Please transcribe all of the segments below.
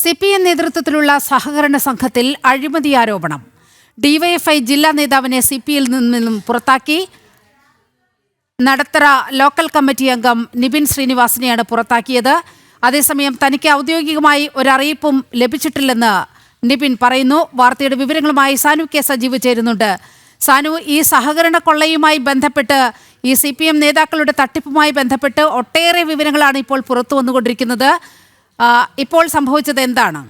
CPM നേതൃത്വത്തിലുള്ള സഹകരണ സംഘത്തിൽ അഴിമതി ആരോപണം. ഡിവൈഎഫ്ഐ ജില്ലാ നേതാവിനെ CPയിൽ നിന്നും പുറത്താക്കി. നടത്തറ ലോക്കൽ കമ്മിറ്റി അംഗം നിബിൻ ശ്രീനിവാസിനെയാണ് പുറത്താക്കിയത്. അതേസമയം തനിക്ക് ഔദ്യോഗികമായി ഒരറിയിപ്പും ലഭിച്ചിട്ടില്ലെന്ന് നിബിൻ പറയുന്നു. വാർത്തയുടെ വിവരങ്ങളുമായി സാനു കെ സജീവ് ചേരുന്നുണ്ട്. സാനു, ഈ സഹകരണ കൊള്ളയുമായി ബന്ധപ്പെട്ട് ഈ CPM നേതാക്കളുടെ തട്ടിപ്പുമായി ബന്ധപ്പെട്ട് ഒട്ടേറെ വിവരങ്ങളാണ് ഇപ്പോൾ പുറത്തു വന്നുകൊണ്ടിരിക്കുന്നത്. ഇപ്പോൾ സംഭവിച്ചത് എന്താണ്?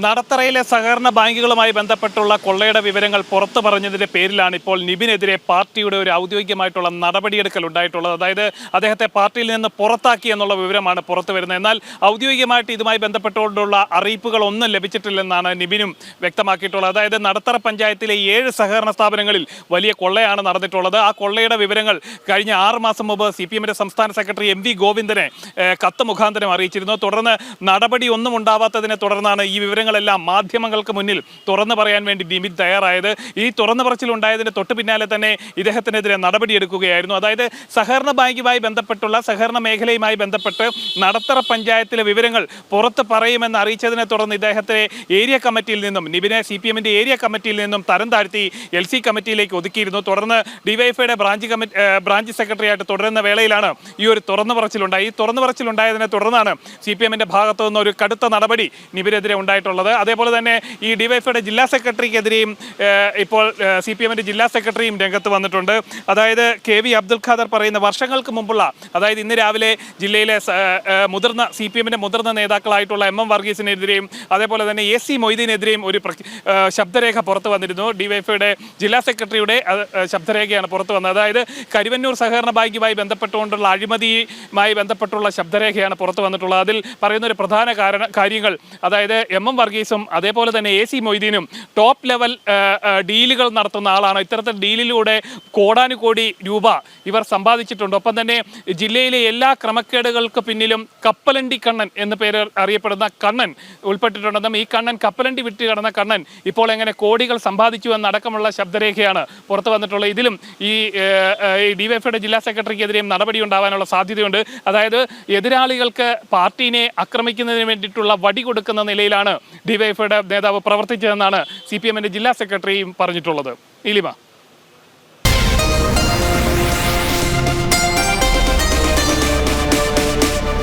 നടത്തറയിലെ സഹകരണ ബാങ്കുകളുമായി ബന്ധപ്പെട്ടുള്ള കൊള്ളയുടെ വിവരങ്ങൾ പുറത്തു പറഞ്ഞതിന്റെ പേരിലാണ് ഇപ്പോൾ നിബിനെതിരെ പാർട്ടിയുടെ ഒരു ഔദ്യോഗികമായിട്ടുള്ള നടപടിയെടുക്കൽ ഉണ്ടായിട്ടുള്ളത്. അതായത് അദ്ദേഹത്തെ പാർട്ടിയിൽ നിന്ന് പുറത്താക്കി എന്നുള്ള വിവരമാണ് പുറത്തു വരുന്നത്. എന്നാൽ ഔദ്യോഗികമായിട്ട് ഇതുമായി ബന്ധപ്പെട്ടുകൊണ്ടുള്ള അറിയിപ്പുകളൊന്നും ലഭിച്ചിട്ടില്ലെന്നാണ് നിബിനും വ്യക്തമാക്കിയിട്ടുള്ളത്. അതായത് നടത്തറ പഞ്ചായത്തിലെ 7 സഹകരണ സ്ഥാപനങ്ങളിൽ വലിയ കൊള്ളയാണ് നടന്നിട്ടുള്ളത്. ആ കൊള്ളയുടെ വിവരങ്ങൾ കഴിഞ്ഞ 6 മാസം മുമ്പ് CPMന്റെ സംസ്ഥാന സെക്രട്ടറി MV ഗോവിന്ദനെ കത്ത് മുഖാന്തരം അറിയിച്ചിരുന്നു. തുടർന്ന് നടപടി ഒന്നും ഉണ്ടാവാത്തതിനെ തുടർന്നാണ് ഈ വിവരങ്ങളെല്ലാം മാധ്യമങ്ങൾക്ക് മുന്നിൽ തുറന്നു പറയാൻ വേണ്ടി നിബിൻ തയ്യാറായത്. ഈ തുറന്നു പറച്ചിലുണ്ടായതിന് തൊട്ടു പിന്നാലെ തന്നെ ഇദ്ദേഹത്തിനെതിരെ നടപടിയെടുക്കുകയായിരുന്നു. അതായത് സഹകരണ ബാങ്കുമായി ബന്ധപ്പെട്ടുള്ള സഹകരണ മേഖലയുമായി ബന്ധപ്പെട്ട് നടത്തറ പഞ്ചായത്തിലെ വിവരങ്ങൾ പുറത്ത് പറയുമെന്ന് അറിയിച്ചതിനെ തുടർന്ന് ഇദ്ദേഹത്തെ ഏരിയ കമ്മിറ്റിയിൽ നിന്നും നിബിനെ CPMന്റെ ഏരിയ കമ്മിറ്റിയിൽ നിന്നും തരം താഴ്ത്തി LC കമ്മിറ്റിയിലേക്ക് ഒതുക്കിയിരുന്നു. തുടർന്ന് ഡിവൈഎഫ്ഐയുടെ ബ്രാഞ്ച് സെക്രട്ടറി ആയിട്ട് തുടരുന്ന വേളയിലാണ് ഈ ഒരു തുറന്നു പറച്ചിലുണ്ടായി. ഈ തുറന്നു പറച്ചിലുണ്ടായതിനെ തുടർന്നാണ് CPMന്റെ ഭാഗത്തു നിന്ന് ഒരു കടുത്ത നടപടി നിബിനെതിരെ ഉണ്ടായിട്ടുള്ളത്. അതേപോലെ തന്നെ ഈ ഡിവൈഎഫ്ഐയുടെ ജില്ലാ സെക്രട്ടറിക്കെതിരെയും ഇപ്പോൾ CPMന്റെ ജില്ലാ സെക്രട്ടറിയും രംഗത്ത് വന്നിട്ടുണ്ട്. അതായത് KV അബ്ദുൽ ഖാദർ പറയുന്ന വർഷങ്ങൾക്ക് മുമ്പുള്ള, അതായത് ഇന്ന് രാവിലെ ജില്ലയിലെ മുതിർന്ന CPMന്റെ മുതിർന്ന നേതാക്കളായിട്ടുള്ള MM വർഗീസിനെതിരെയും അതേപോലെ തന്നെ AC മൊയ്തീനെതിരെയും ഒരു ശബ്ദരേഖ പുറത്തു വന്നിരുന്നു. ഡിവൈഎഫ്ഐയുടെ ജില്ലാ സെക്രട്ടറിയുടെ ശബ്ദരേഖയാണ് പുറത്തു വന്നത്. അതായത് കരുവന്നൂർ സഹകരണ ബാങ്കുമായി ബന്ധപ്പെട്ടുകൊണ്ടുള്ള അഴിമതിയുമായി ബന്ധപ്പെട്ടുള്ള ശബ്ദരേഖയാണ് പുറത്തു വന്നിട്ടുള്ളത്. അതിൽ പറയുന്ന ഒരു പ്രധാന കാര്യങ്ങൾ, അതായത് MM വർഗീസും അതേപോലെ തന്നെ AC മൊയ്തീനും ടോപ്പ് ലെവൽ ഡീലുകൾ നടത്തുന്ന ആളാണ്. ഇത്തരത്തിൽ ഡീലിലൂടെ കോടാനുകോടി രൂപ ഇവർ സമ്പാദിച്ചിട്ടുണ്ട്. ഒപ്പം തന്നെ ജില്ലയിലെ എല്ലാ ക്രമക്കേടുകൾക്ക് പിന്നിലും കപ്പലണ്ടി കണ്ണൻ എന്ന പേര് അറിയപ്പെടുന്ന കണ്ണൻ ഉൾപ്പെട്ടിട്ടുണ്ടെന്നും ഈ കണ്ണൻ കപ്പലണ്ടി വിറ്റ് കിടന്ന കണ്ണൻ ഇപ്പോൾ എങ്ങനെ കോടികൾ സമ്പാദിച്ചു എന്നടക്കമുള്ള ശബ്ദരേഖയാണ് പുറത്തു വന്നിട്ടുള്ളത്. ഇതിലും ഈ ഡിവൈഎഫ്ഐയുടെ ജില്ലാ സെക്രട്ടറിക്കെതിരെയും നടപടി ഉണ്ടാവാനുള്ള സാധ്യതയുണ്ട്. അതായത് എതിരാളികൾക്ക് പാർട്ടിനെ ആക്രമിക്കുന്നതിന് വേണ്ടിയിട്ടുള്ള വടി കൊടുക്കുന്ന നിലയിലാണ് ഡിവൈഎഫ്ഐയുടെ നേതാവ് പ്രവർത്തിച്ചതെന്നാണ് CPMന്റെ ജില്ലാ സെക്രട്ടറിയും പറഞ്ഞിട്ടുള്ളത്. നീലിമ.